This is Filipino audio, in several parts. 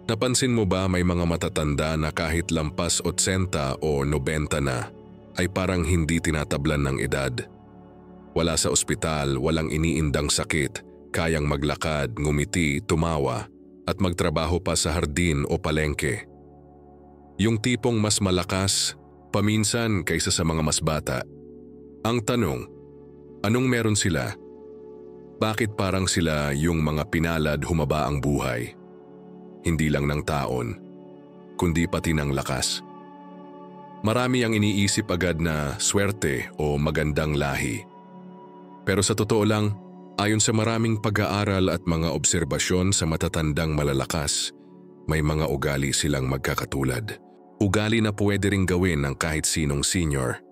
Napansin mo ba may mga matatanda na kahit lampas 80 o 90 na ay parang hindi tinatablan ng edad? Wala sa ospital, walang iniindang sakit, kayang maglakad, ngumiti, tumawa at magtrabaho pa sa hardin o palengke. Yung tipong mas malakas, paminsan kaysa sa mga mas bata. Ang tanong, anong meron sila? Bakit parang sila yung mga pinalad humaba ang buhay? Hindi lang ng taon, kundi pati ng lakas. Marami ang iniisip agad na swerte o magandang lahi. Pero sa totoo lang, ayon sa maraming pag-aaral at mga obserbasyon sa matatandang malalakas, may mga ugali silang magkakatulad. Ugali na pwede ring gawin ng kahit sinong senior,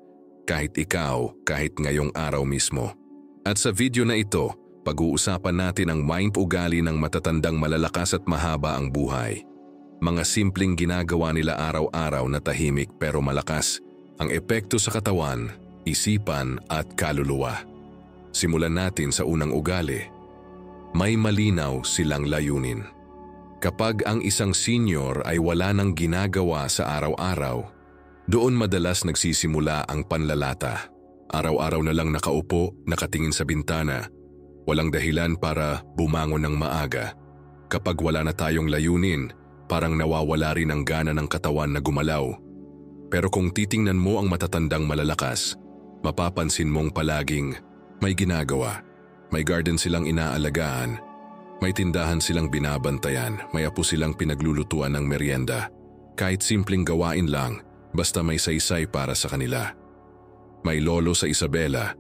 kahit ikaw, kahit ngayong araw mismo. At sa video na ito, pag-uusapan natin ang ugali ng matatandang malalakas at mahaba ang buhay. Mga simpleng ginagawa nila araw-araw na tahimik pero malakas, ang epekto sa katawan, isipan at kaluluwa. Simulan natin sa unang ugali. May malinaw silang layunin. Kapag ang isang senior ay wala nang ginagawa sa araw-araw, doon madalas nagsisimula ang panlalata. Araw-araw na lang nakaupo, nakatingin sa bintana, walang dahilan para bumangon ng maaga. Kapag wala na tayong layunin, parang nawawala rin ang gana ng katawan na gumalaw. Pero kung titingnan mo ang matatandang malalakas, mapapansin mong palaging may ginagawa. May garden silang inaalagaan, may tindahan silang binabantayan, may apo silang pinaglulutuan ng merienda. Kahit simpleng gawain lang, basta may saysay para sa kanila. May lolo sa Isabela,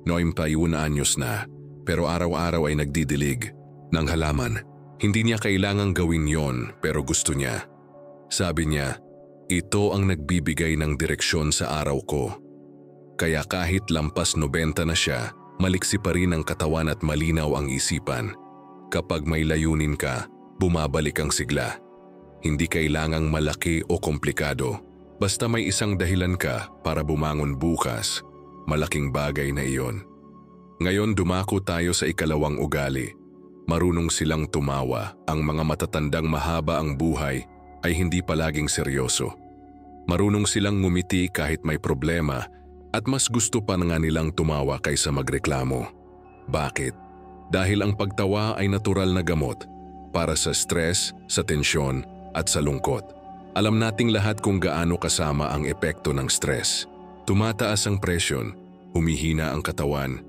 91 anyos na, pero araw-araw ay nagdidilig ng halaman. Hindi niya kailangang gawin yon pero gusto niya. Sabi niya, ito ang nagbibigay ng direksyon sa araw ko. Kaya kahit lampas 90 na siya, maliksi pa rin ang katawan at malinaw ang isipan. Kapag may layunin ka, bumabalik ang sigla. Hindi kailangang malaki o komplikado. Basta may isang dahilan ka para bumangon bukas, malaking bagay na iyon. Ngayon dumako tayo sa ikalawang ugali. Marunong silang tumawa. Ang mga matatandang mahaba ang buhay ay hindi palaging seryoso. Marunong silang ngumiti kahit may problema at mas gusto pa nga nilang tumawa kaysa magreklamo. Bakit? Dahil ang pagtawa ay natural na gamot para sa stress, sa tensyon at sa lungkot. Alam nating lahat kung gaano kasama ang epekto ng stress. Tumataas ang presyon, humihina ang katawan,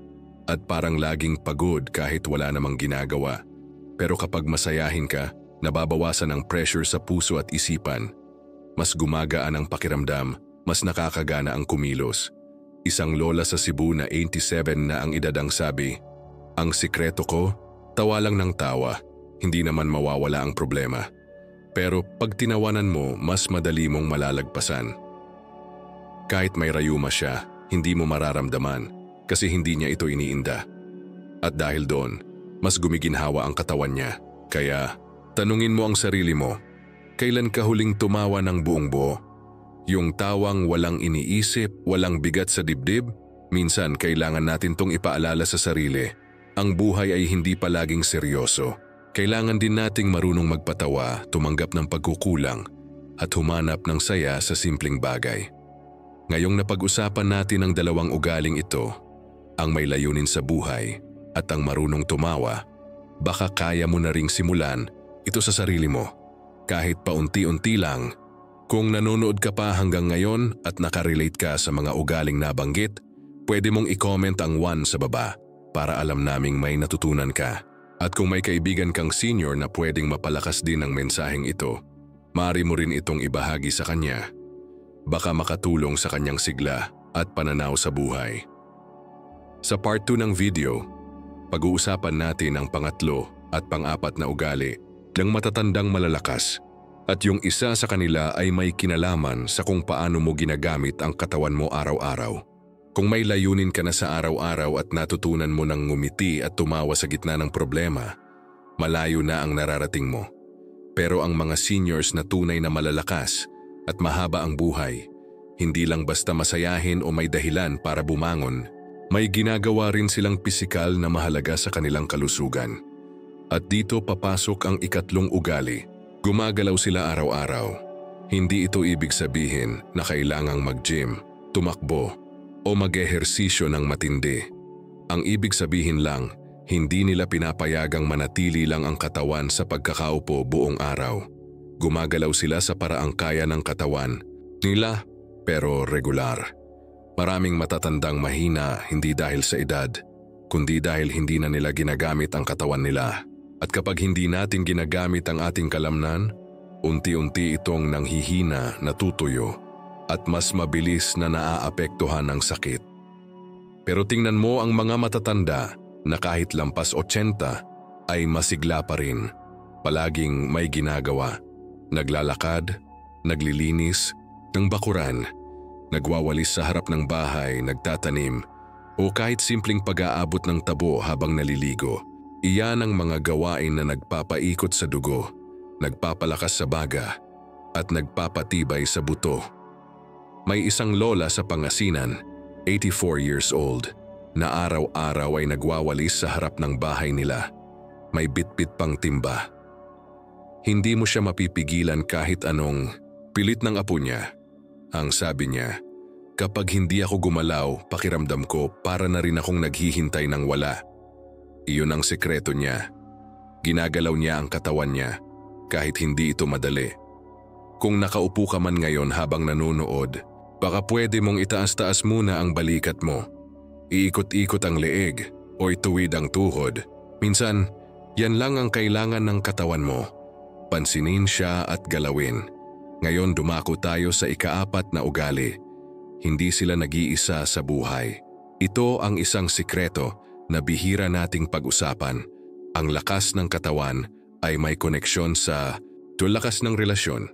at parang laging pagod kahit wala namang ginagawa. Pero kapag masayahin ka, nababawasan ang pressure sa puso at isipan. Mas gumagaan ang pakiramdam, mas nakakagana ang kumilos. Isang lola sa Cebu na 87 na ang edad ang sabi, ang sikreto ko, tawa lang ng tawa, hindi naman mawawala ang problema. Pero pag tinawanan mo, mas madali mong malalagpasan. Kahit may rayuma siya, hindi mo mararamdaman. Kasi hindi niya ito iniinda. At dahil doon, mas gumiginhawa ang katawan niya. Kaya, tanungin mo ang sarili mo, kailan ka huling tumawa ng buong buo? Yung tawang walang iniisip, walang bigat sa dibdib? Minsan kailangan natin tong ipaalala sa sarili. Ang buhay ay hindi palaging seryoso. Kailangan din nating marunong magpatawa, tumanggap ng pagkukulang, at humanap ng saya sa simpleng bagay. Ngayong napag-usapan natin ang dalawang ugaling ito, ang may layunin sa buhay at ang marunong tumawa, baka kaya mo na ring simulan ito sa sarili mo. Kahit paunti-unti lang, kung nanonood ka pa hanggang ngayon at nakarelate ka sa mga ugaling nabanggit, pwede mong i-comment ang 1 sa baba para alam naming may natutunan ka. At kung may kaibigan kang senior na pwedeng mapalakas din ng mensaheng ito, maaari mo rin itong ibahagi sa kanya. Baka makatulong sa kanyang sigla at pananaw sa buhay. Sa part 2 ng video, pag-uusapan natin ang pangatlo at pang-apat na ugali ng matatandang malalakas at yung isa sa kanila ay may kinalaman sa kung paano mo ginagamit ang katawan mo araw-araw. Kung may layunin ka na sa araw-araw at natutunan mo ng ngumiti at tumawa sa gitna ng problema, malayo na ang nararating mo. Pero ang mga seniors na tunay na malalakas at mahaba ang buhay, hindi lang basta masayahin o may dahilan para bumangon, May ginagawa rin silang pisikal na mahalaga sa kanilang kalusugan. At dito papasok ang ikatlong ugali. Gumagalaw sila araw-araw. Hindi ito ibig sabihin na kailangang mag-gym, tumakbo, o mag-ehersisyo ng matindi. Ang ibig sabihin lang, hindi nila pinapayagang manatili lang ang katawan sa pagkakaupo buong araw. Gumagalaw sila sa paraang kaya ng katawan nila, pero regular. Maraming matatandang mahina hindi dahil sa edad, kundi dahil hindi na nila ginagamit ang katawan nila. At kapag hindi natin ginagamit ang ating kalamnan, unti-unti itong nanghihina, natutuyo, at mas mabilis na naaapektuhan ng sakit. Pero tingnan mo ang mga matatanda na kahit lampas 80 ay masigla pa rin. Palaging may ginagawa. Naglalakad, naglilinis ng bakuran, nagwawalis sa harap ng bahay, nagtatanim, o kahit simpleng pag-aabot ng tabo habang naliligo. Iyan ang mga gawain na nagpapaikot sa dugo, nagpapalakas sa baga, at nagpapatibay sa buto. May isang lola sa Pangasinan, 84 years old, na araw-araw ay nagwawalis sa harap ng bahay nila. May bitbit pang timba. Hindi mo siya mapipigilan kahit anong pilit ng apo niya. Ang sabi niya, kapag hindi ako gumalaw, pakiramdam ko para na rin akong naghihintay ng wala. Iyon ang sekreto niya. Ginagalaw niya ang katawan niya kahit hindi ito madali. Kung nakaupo ka man ngayon habang nanonood, baka pwede mong itaas-taas muna ang balikat mo. Iikot-ikot ang leeg o ituwid ang tuhod. Minsan, yan lang ang kailangan ng katawan mo. Pansinin siya at galawin. Ngayon dumako tayo sa ika-4 na ugali. Hindi sila nag-iisa sa buhay. Ito ang isang sikreto na bihira nating pag-usapan. Ang lakas ng katawan ay may koneksyon sa lakas ng relasyon.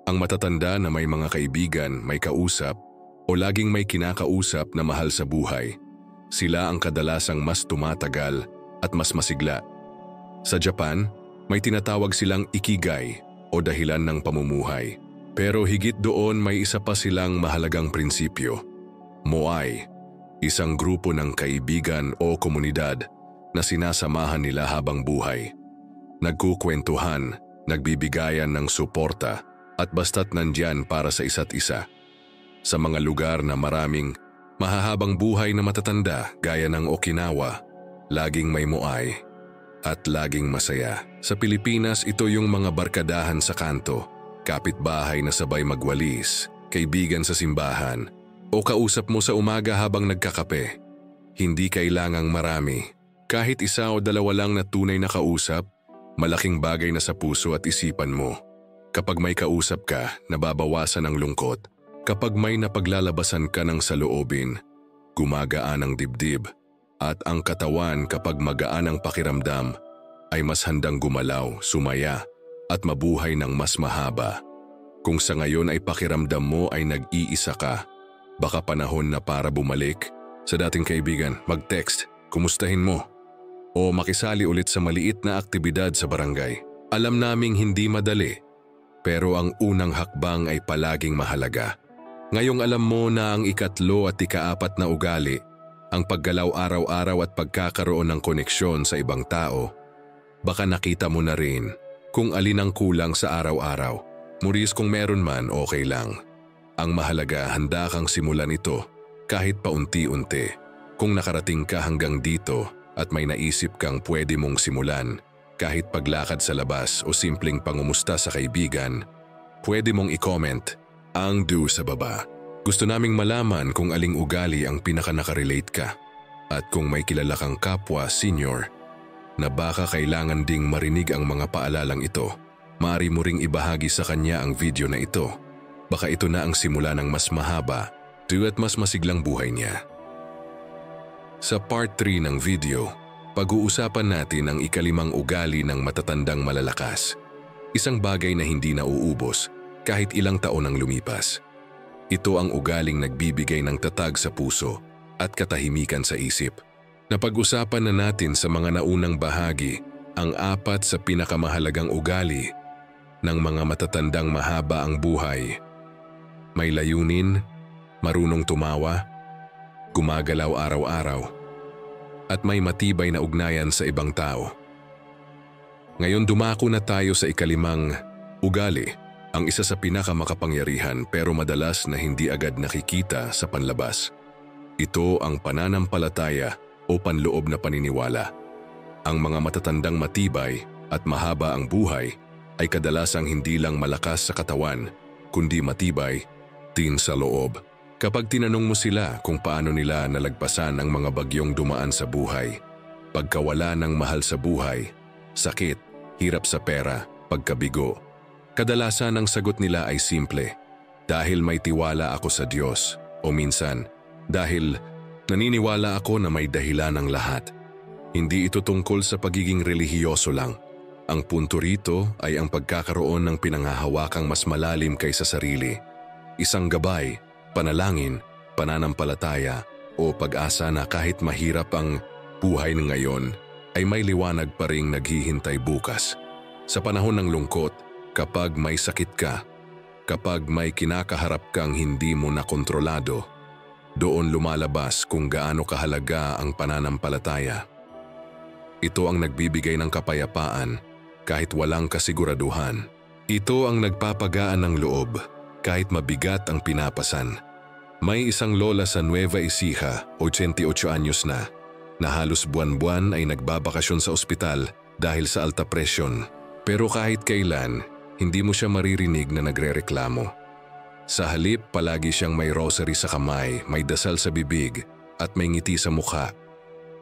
Ang matatanda na may mga kaibigan, may kausap, o laging may kinakausap na mahal sa buhay. Sila ang kadalasang mas tumatagal at mas masigla. Sa Japan, may tinatawag silang ikigai o dahilan ng pamumuhay. Pero higit doon may isa pa silang mahalagang prinsipyo. Moai, isang grupo ng kaibigan o komunidad na sinasamahan nila habang buhay. Nagkukwentuhan, nagbibigayan ng suporta at basta't nandyan para sa isa't isa. Sa mga lugar na maraming mahahabang buhay na matatanda gaya ng Okinawa, laging may moai at laging masaya. Sa Pilipinas, ito yung mga barkadahan sa kanto, kapitbahay na sabay magwalis, kaibigan sa simbahan, o kausap mo sa umaga habang nagkakape. Hindi kailangang marami. Kahit isa o dalawa lang na tunay na kausap, malaking bagay na sa puso at isipan mo. Kapag may kausap ka, nababawasan ang lungkot. Kapag may napaglalabasan ka ng saloobin, gumagaan ang dibdib. At ang katawan kapag magaan ang pakiramdam ay mas handang gumalaw, sumaya at mabuhay ng mas mahaba. Kung sa ngayon ay pakiramdam mo ay nag-iisa ka, baka panahon na para bumalik sa dating kaibigan, mag-text, kumustahin mo, o makisali ulit sa maliit na aktibidad sa barangay. Alam naming hindi madali, pero ang unang hakbang ay palaging mahalaga. Ngayong alam mo na ang ikatlo at ika-4 na ugali, ang paggalaw araw-araw at pagkakaroon ng koneksyon sa ibang tao, baka nakita mo na rin kung alin ang kulang sa araw-araw. Muris kung meron man, okay lang. Ang mahalaga, handa kang simulan ito kahit paunti-unti. Kung nakarating ka hanggang dito at may naisip kang pwede mong simulan, kahit paglakad sa labas o simpleng pangumusta sa kaibigan, pwede mong i-comment ang do sa baba. Gusto naming malaman kung aling ugali ang pinaka-nakarelate ka at kung may kilala kang kapwa senior na baka kailangan ding marinig ang mga paalalang ito, maaari mo ring ibahagi sa kanya ang video na ito. Baka ito na ang simula ng mas mahaba at mas masiglang buhay niya. Sa part 3 ng video, pag-uusapan natin ang ika-5 ugali ng matatandang malalakas. Isang bagay na hindi nauubos kahit ilang taon ang lumipas. Ito ang ugaling nagbibigay ng tatag sa puso at katahimikan sa isip. Napag-usapan na natin sa mga naunang bahagi ang 4 sa pinakamahalagang ugali ng mga matatandang mahaba ang buhay. May layunin, marunong tumawa, gumagalaw araw-araw, at may matibay na ugnayan sa ibang tao. Ngayon dumako na tayo sa ikalimang ugali, ang isa sa pinakamakapangyarihan pero madalas na hindi agad nakikita sa panlabas. Ito ang pananampalataya o panloob na paniniwala. Ang mga matatandang matibay at mahaba ang buhay ay kadalasang hindi lang malakas sa katawan, kundi matibay din sa loob. Kapag tinanong mo sila kung paano nila nalagpasan ang mga bagyong dumaan sa buhay, pagkawala ng mahal sa buhay, sakit, hirap sa pera, pagkabigo, kadalasan ang sagot nila ay simple, dahil may tiwala ako sa Diyos, o minsan, dahil naniniwala ako na may dahilan ng lahat. Hindi ito tungkol sa pagiging relihiyoso lang. Ang punto rito ay ang pagkakaroon ng pinanghahawakang mas malalim kaysa sarili. Isang gabay, panalangin, pananampalataya o pag-asa na kahit mahirap ang buhay ng ngayon ay may liwanag pa ring naghihintay bukas. Sa panahon ng lungkot, kapag may sakit ka, kapag may kinakaharap kang hindi mo na kontrolado, doon lumalabas kung gaano kahalaga ang pananampalataya. Ito ang nagbibigay ng kapayapaan kahit walang kasiguraduhan. Ito ang nagpapagaan ng loob kahit mabigat ang pinapasan. May isang lola sa Nueva Ecija, 88 anyos na halos buwan-buwan ay nagbabakasyon sa ospital dahil sa alta presyon. Pero kahit kailan, hindi mo siya maririnig na nagrereklamo. Sa halip, palagi siyang may rosary sa kamay, may dasal sa bibig, at may ngiti sa mukha.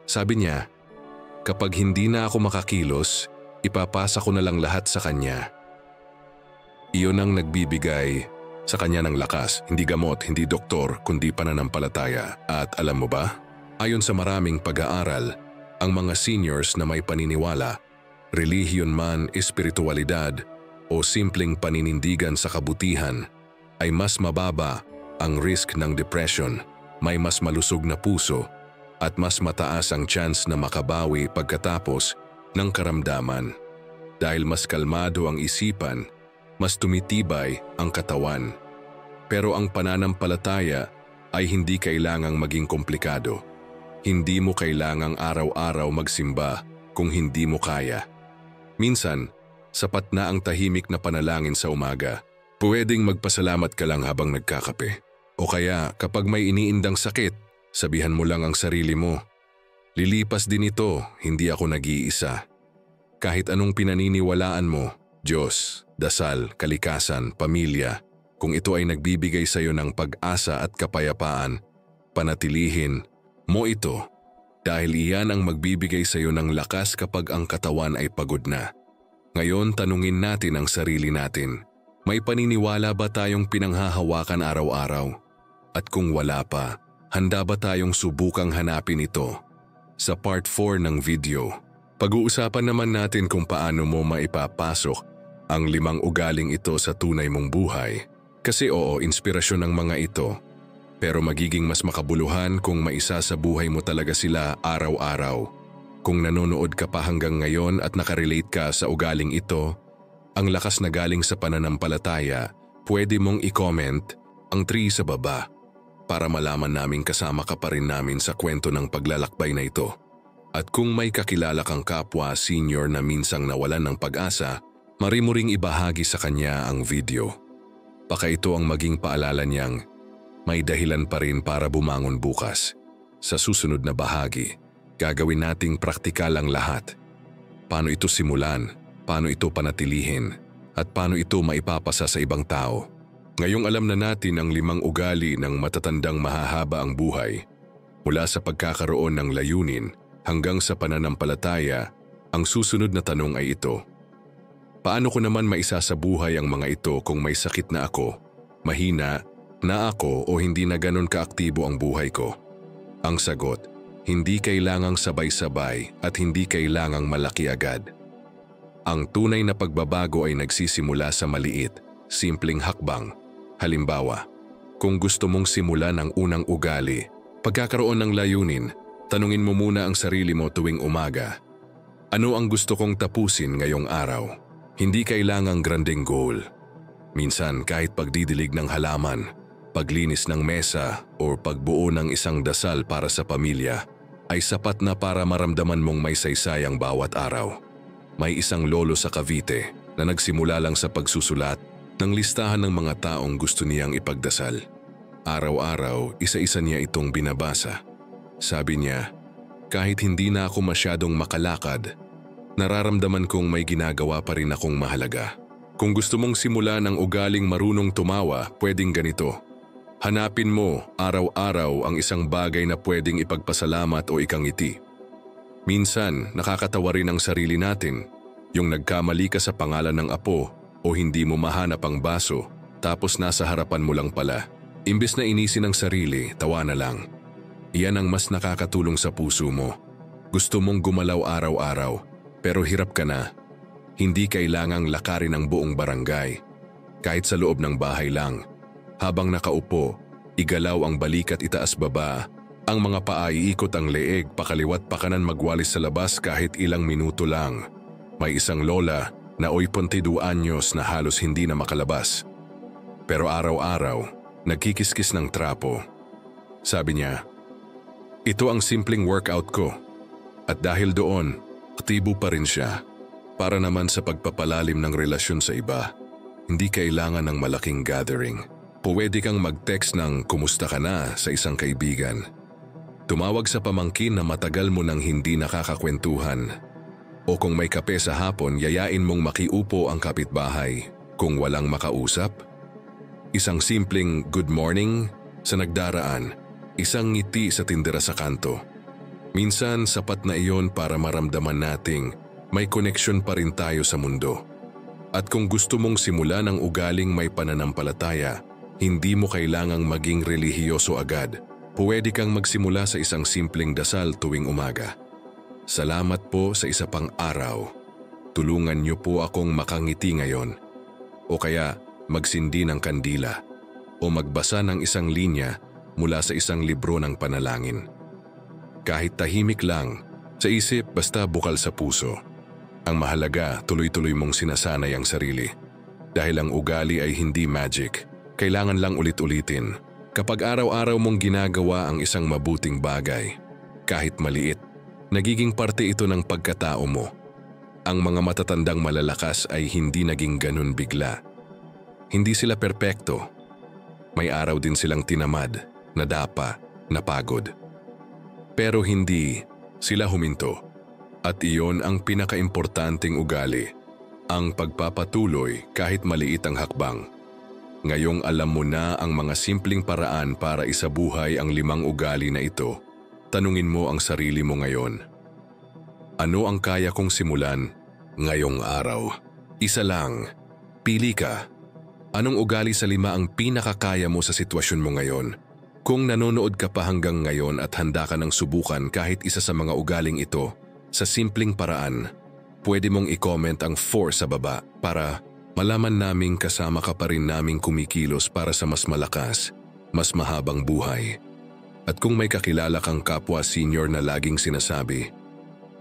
Sabi niya, kapag hindi na ako makakilos, ipapasa ko na lang lahat sa kanya. Iyon ang nagbibigay sa kanya ng lakas, hindi gamot, hindi doktor, kundi pananampalataya. At alam mo ba, ayon sa maraming pag-aaral, ang mga seniors na may paniniwala, relihiyon man, espiritualidad o simpleng paninindigan sa kabutihan, ay mas mababa ang risk ng depression, may mas malusog na puso, at mas mataas ang chance na makabawi pagkatapos ng karamdaman. Dahil mas kalmado ang isipan, mas tumitibay ang katawan. Pero ang pananampalataya ay hindi kailangang maging komplikado. Hindi mo kailangang araw-araw magsimba kung hindi mo kaya. Minsan, sapat na ang tahimik na panalangin sa umaga. Pwedeng magpasalamat ka lang habang nagkakape. O kaya kapag may iniindang sakit, sabihan mo lang ang sarili mo, lilipas din ito, hindi ako nag-iisa. Kahit anong pinaniniwalaan mo, Diyos, dasal, kalikasan, pamilya, kung ito ay nagbibigay sa iyo ng pag-asa at kapayapaan, panatilihin mo ito dahil iyan ang magbibigay sa iyo ng lakas kapag ang katawan ay pagod na. Ngayon tanungin natin ang sarili natin, may paniniwala ba tayong pinanghahawakan araw-araw? At kung wala pa, handa ba tayong subukang hanapin ito? Sa part 4 ng video, pag-uusapan naman natin kung paano mo maipapasok ang 5 ugaling ito sa tunay mong buhay. Kasi oo, inspirasyon ng mga ito, pero magiging mas makabuluhan kung maisa sa buhay mo talaga sila araw-araw. Kung nanonood ka pa hanggang ngayon at nakarelate ka sa ugaling ito, ang lakas na galing sa pananampalataya, pwede mong i-comment ang 3 sa baba para malaman naming kasama ka pa rin namin sa kwento ng paglalakbay na ito. At kung may kakilala kang kapwa senior na minsang nawalan ng pag-asa, mari mo ring ibahagi sa kanya ang video. Baka ito ang maging paalala niyang may dahilan pa rin para bumangon bukas. Sa susunod na bahagi, gagawin nating praktikal ang lahat. Paano ito simulan, paano ito panatilihin, at paano ito maipapasa sa ibang tao. Ngayong alam na natin ang 5 ugali ng matatandang mahahaba ang buhay, mula sa pagkakaroon ng layunin hanggang sa pananampalataya, ang susunod na tanong ay ito. Paano ko naman maisasabuhay ang mga ito kung may sakit na ako, mahina na ako o hindi na ganon kaaktibo ang buhay ko? Ang sagot, hindi kailangang sabay-sabay at hindi kailangang malaki agad. Ang tunay na pagbabago ay nagsisimula sa maliit, simpleng hakbang. Halimbawa, kung gusto mong simulan ang unang ugali, pagkakaroon ng layunin, tanungin mo muna ang sarili mo tuwing umaga. Ano ang gusto kong tapusin ngayong araw? Hindi kailangang granding goal. Minsan kahit pagdidilig ng halaman, paglinis ng mesa o pagbuo ng isang dasal para sa pamilya ay sapat na para maramdaman mong may saysay ang bawat araw. May isang lolo sa Cavite na nagsimula lang sa pagsusulat ng listahan ng mga taong gusto niyang ipagdasal. Araw-araw, isa-isa niya itong binabasa. Sabi niya, kahit hindi na ako masyadong makalakad, nararamdaman kong may ginagawa pa rin akong mahalaga. Kung gusto mong simulan ang ugaling marunong tumawa, pwedeng ganito. Hanapin mo araw-araw ang isang bagay na pwedeng ipagpasalamat o ikangiti. Minsan, nakakatawa rin ang sarili natin, yung nagkamali ka sa pangalan ng apo o hindi mo mahanap ang baso, tapos nasa harapan mo lang pala. Imbes na inisin ang sarili, tawa na lang. Iyan ang mas nakakatulong sa puso mo. Gusto mong gumalaw araw-araw, pero hirap ka na. Hindi kailangang lakarin ang buong barangay. Kahit sa loob ng bahay lang. Habang nakaupo, igalaw ang balikat itaas baba. Ang mga paa iikot ang leeg, pakaliwat pakanan magwalis sa labas kahit ilang minuto lang. May isang lola na 82 anyos na halos hindi na makalabas. Pero araw-araw, nagkikiskis ng trapo. Sabi niya, ito ang simpleng workout ko. At dahil doon, aktibo pa rin siya. Para naman sa pagpapalalim ng relasyon sa iba, hindi kailangan ng malaking gathering. Pwede kang mag-text ng kumusta ka na sa isang kaibigan. Tumawag sa pamangkin na matagal mo nang hindi nakakakwentuhan. O kung may kape sa hapon, yayain mong makiupo ang kapitbahay. Kung walang makausap, isang simpleng good morning sa nagdaraan, isang ngiti sa tindera sa kanto. Minsan sapat na iyon para maramdaman nating may koneksyon pa rin tayo sa mundo. At kung gusto mong simulan ng ugaling may pananampalataya, hindi mo kailangang maging relihiyoso agad. Pwede kang magsimula sa isang simpleng dasal tuwing umaga. Salamat po sa isa pang araw. Tulungan niyo po akong makangiti ngayon. O kaya magsindi ng kandila. O magbasa ng isang linya mula sa isang libro ng panalangin. Kahit tahimik lang, sa isip basta bukal sa puso. Ang mahalaga, tuloy-tuloy mong sinasanay ang sarili. Dahil ang ugali ay hindi magic, kailangan lang ulit-ulitin. Kapag araw-araw mong ginagawa ang isang mabuting bagay, kahit maliit, nagiging parte ito ng pagkatao mo. Ang mga matatandang malalakas ay hindi naging ganun bigla. Hindi sila perpekto. May araw din silang tinamad, nadapa, napagod. Pero hindi sila huminto. At iyon ang pinakaimportanteng ugali, ang pagpapatuloy kahit maliit ang hakbang. Ngayong alam mo na ang mga simpleng paraan para isabuhay ang 5 ugali na ito, tanungin mo ang sarili mo ngayon. Ano ang kaya kong simulan ngayong araw? Isa lang, pili ka. Anong ugali sa 5 ang pinakakaya mo sa sitwasyon mo ngayon? Kung nanonood ka pa hanggang ngayon at handa ka ng subukan kahit isa sa mga ugaling ito, sa simpleng paraan, pwede mong i-comment ang 4 sa baba para malaman naming kasama ka pa rin naming kumikilos para sa mas malakas, mas mahabang buhay. At kung may kakilala kang kapwa senior na laging sinasabi,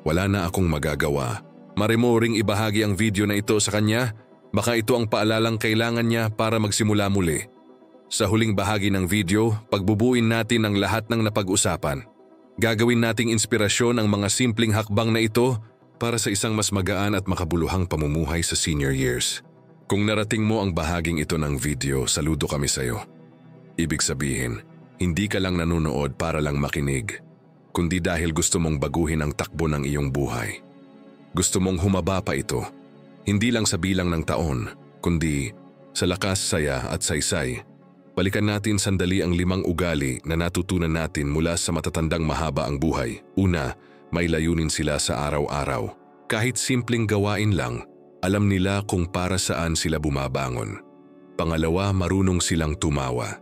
wala na akong magagawa, maaari mo ring ibahagi ang video na ito sa kanya, baka ito ang paalalang kailangan niya para magsimula muli. Sa huling bahagi ng video, pagbubuin natin ang lahat ng napag-usapan. Gagawin nating inspirasyon ang mga simpleng hakbang na ito para sa isang mas magaan at makabuluhang pamumuhay sa senior years. Kung narating mo ang bahaging ito ng video, saludo kami sa iyo. Ibig sabihin, hindi ka lang nanonood para lang makinig, kundi dahil gusto mong baguhin ang takbo ng iyong buhay. Gusto mong humaba pa ito, hindi lang sa bilang ng taon, kundi sa lakas, saya at saysay. Balikan natin sandali ang 5 ugali na natutunan natin mula sa matatandang mahaba ang buhay. Una, may layunin sila sa araw-araw. Kahit simpleng gawain lang, alam nila kung para saan sila bumabangon. Pangalawa, marunong silang tumawa.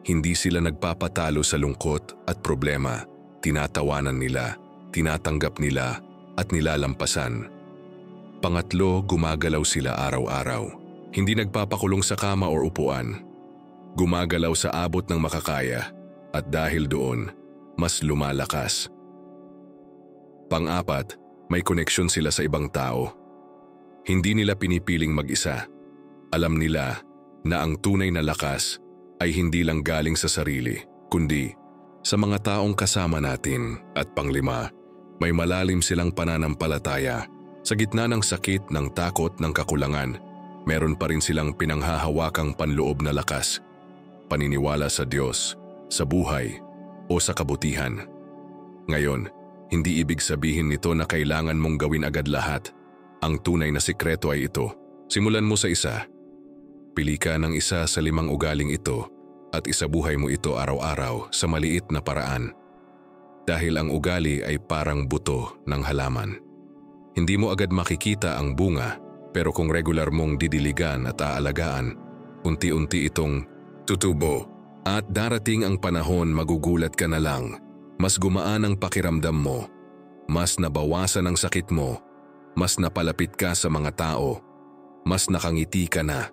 Hindi sila nagpapatalo sa lungkot at problema. Tinatawanan nila, tinatanggap nila at nilalampasan. Pangatlo, gumagalaw sila araw-araw. Hindi nagpapakulong sa kama o upuan. Gumagalaw sa abot ng makakaya at dahil doon, mas lumalakas. Pang-apat, may koneksyon sila sa ibang tao. Hindi nila pinipiling mag-isa. Alam nila na ang tunay na lakas ay hindi lang galing sa sarili, kundi sa mga taong kasama natin. At panglima, may malalim silang pananampalataya. Sa gitna ng sakit, ng takot, ng kakulangan, meron pa rin silang pinanghahawakang panloob na lakas, paniniwala sa Diyos, sa buhay, o sa kabutihan. Ngayon, hindi ibig sabihin nito na kailangan mong gawin agad lahat. Ang tunay na sikreto ay ito. Simulan mo sa isa. Pili ka ng isa sa 5 ugaling ito at isabuhay mo ito araw-araw sa maliit na paraan. Dahil ang ugali ay parang buto ng halaman. Hindi mo agad makikita ang bunga, pero kung regular mong didiligan at aalagaan, unti-unti itong tutubo. At darating ang panahon, magugulat ka na lang. Mas gumaan ang pakiramdam mo, mas nabawasan ang sakit mo, mas napalapit ka sa mga tao, mas nakangiti ka na,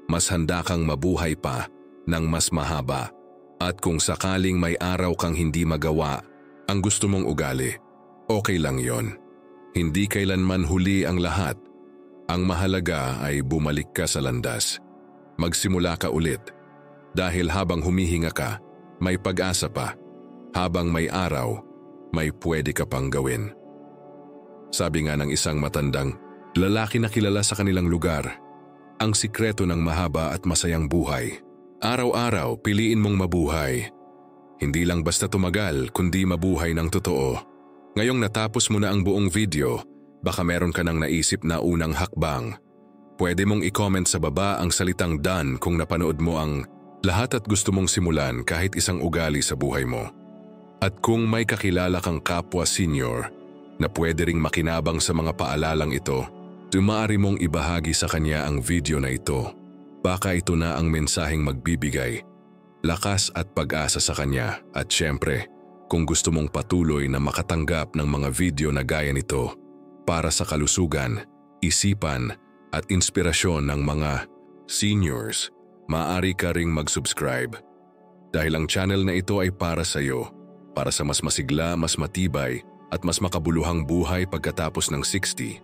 mas handa kang mabuhay pa ng mas mahaba. At kung sakaling may araw kang hindi magawa ang gusto mong ugali, okay lang yon. Hindi kailanman huli ang lahat. Ang mahalaga ay bumalik ka sa landas. Magsimula ka ulit. Dahil habang humihinga ka, may pag-asa pa. Habang may araw, may pwede ka pang gawin. Sabi nga ng isang matandang lalaki na kilala sa kanilang lugar, ang sikreto ng mahaba at masayang buhay. Araw-araw, piliin mong mabuhay. Hindi lang basta tumagal, kundi mabuhay ng totoo. Ngayong natapos mo na ang buong video, baka meron ka nang naisip na unang hakbang. Pwede mong i-comment sa baba ang salitang done kung napanood mo ang lahat at gusto mong simulan kahit isang ugali sa buhay mo. At kung may kakilala kang kapwa senior na pwede ring makinabang sa mga paalalang ito, maaari mong ibahagi sa kanya ang video na ito. Baka ito na ang mensaheng magbibigay lakas at pag-asa sa kanya. At syempre, kung gusto mong patuloy na makatanggap ng mga video na gaya nito para sa kalusugan, isipan at inspirasyon ng mga seniors, maaari ka ring mag-subscribe. Dahil ang channel na ito ay para sa iyo, para sa mas masigla, mas matibay at mas makabuluhang buhay pagkatapos ng 60.